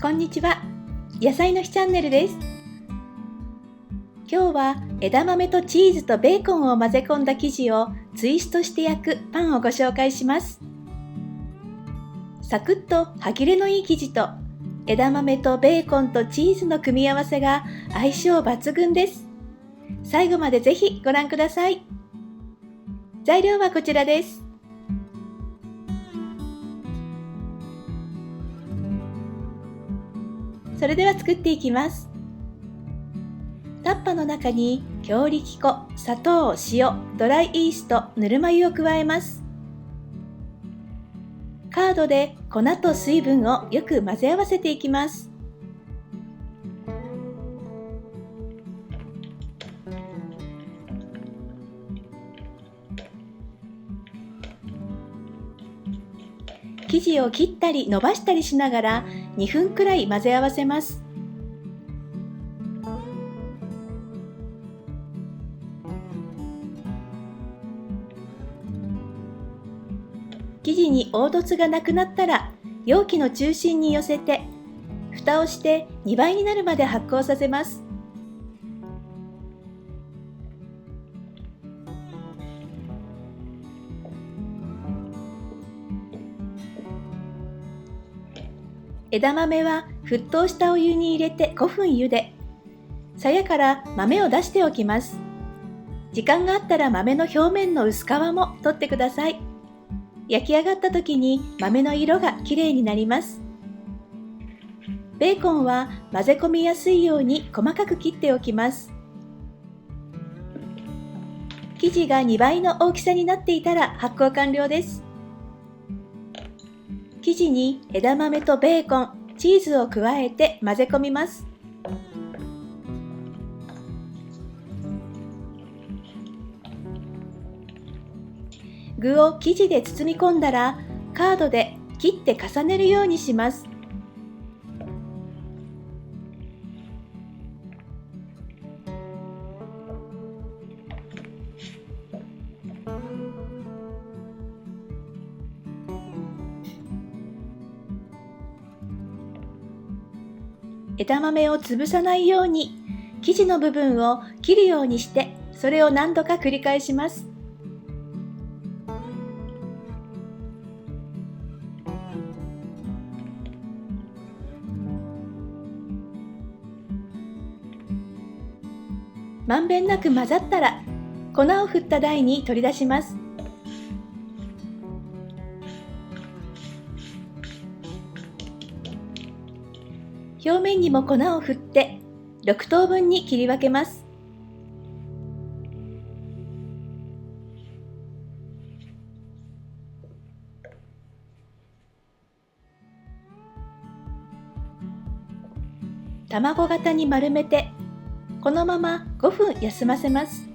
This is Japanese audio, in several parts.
こんにちは。野菜の日チャンネルです。今日は枝豆とチーズとベーコンを混ぜ込んだ生地をツイストして焼くパンをご紹介します。サクッと歯切れのいい生地と枝豆とベーコンとチーズの組み合わせが相性抜群です。最後までぜひご覧ください。材料はこちらです。それでは作っていきます。タッパの中に強力粉、砂糖、塩、ドライイースト、ぬるま湯を加えます。カードで粉と水分をよく混ぜ合わせていきます。生地を切ったり伸ばしたりしながら2分くらい混ぜ合わせます。生地に凹凸がなくなったら容器の中心に寄せて蓋をして2倍になるまで発酵させます。枝豆は沸騰したお湯に入れて5分茹で、鞘から豆を出しておきます。時間があったら豆の表面の薄皮も取ってください。焼き上がった時に豆の色がきれいになります。ベーコンは混ぜ込みやすいように細かく切っておきます。生地が2倍の大きさになっていたら発酵完了です。生地に枝豆とベーコン、チーズを加えて混ぜ込みます。具を生地で包み込んだら、カードで切って重ねるようにします。枝豆を潰さないように生地の部分を切るようにしてそれを何度か繰り返します。まんべんなく混ざったら粉を振った台に取り出します。表面にも粉を振って6等分に切り分けます。卵型に丸めてこのまま5分休ませます。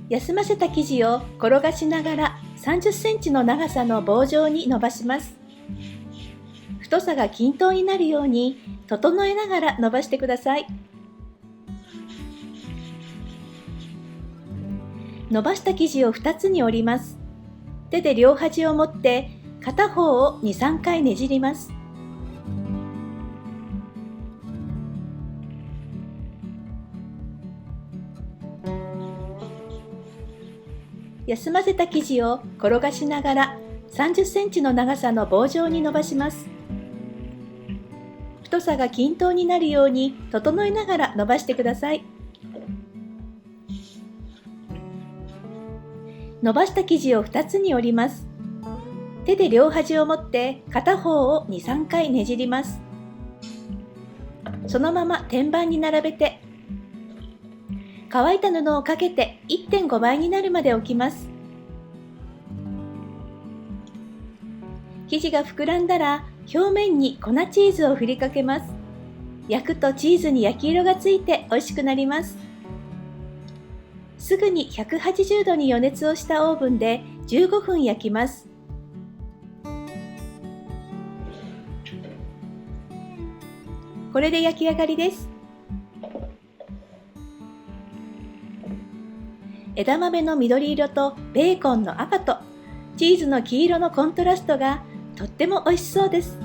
休ませた生地を転がしながら30センチの長さの棒状に伸ばします。太さが均等になるように整えながら伸ばしてください。伸ばした生地を2つに折ります。手で両端を持って片方を2、3回ねじります。休ませた生地を転がしながら30センチの長さの棒状に伸ばします。太さが均等になるように整えながら伸ばしてください。伸ばした生地を2つに折ります。手で両端を持って片方を2、3回ねじります。そのまま天板に並べて乾いた布をかけて 1.5 倍になるまで置きます。生地が膨らんだら表面に粉チーズを振りかけます。焼くとチーズに焼き色がついて美味しくなります。すぐに180度に予熱をしたオーブンで15分焼きます。これで焼き上がりです。枝豆の緑色とベーコンの赤とチーズの黄色のコントラストがとっても美味しそうです。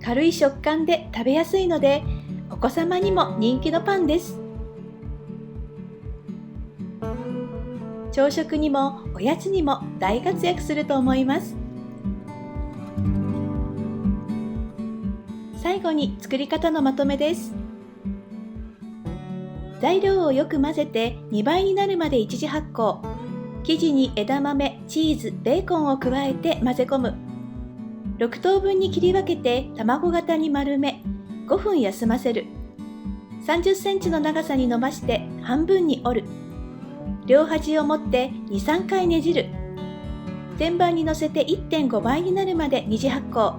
軽い食感で食べやすいので、お子様にも人気のパンです。朝食にもおやつにも大活躍すると思います。最後に作り方のまとめです。材料をよく混ぜて2倍になるまで一次発酵。生地に枝豆、チーズ、ベーコンを加えて混ぜ込む。6等分に切り分けて卵型に丸め、5分休ませる。30センチの長さに伸ばして半分に折る。両端を持って2、3回ねじる。天板に乗せて 1.5 倍になるまで二次発酵。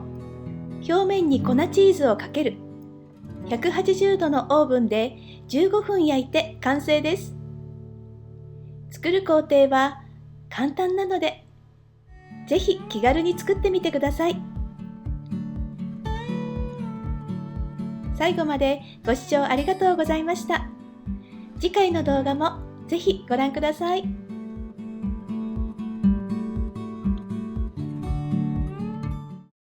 表面に粉チーズをかける。180度のオーブンで15分焼いて完成です。作る工程は簡単なので、ぜひ気軽に作ってみてください。最後までご視聴ありがとうございました。次回の動画もぜひご覧ください。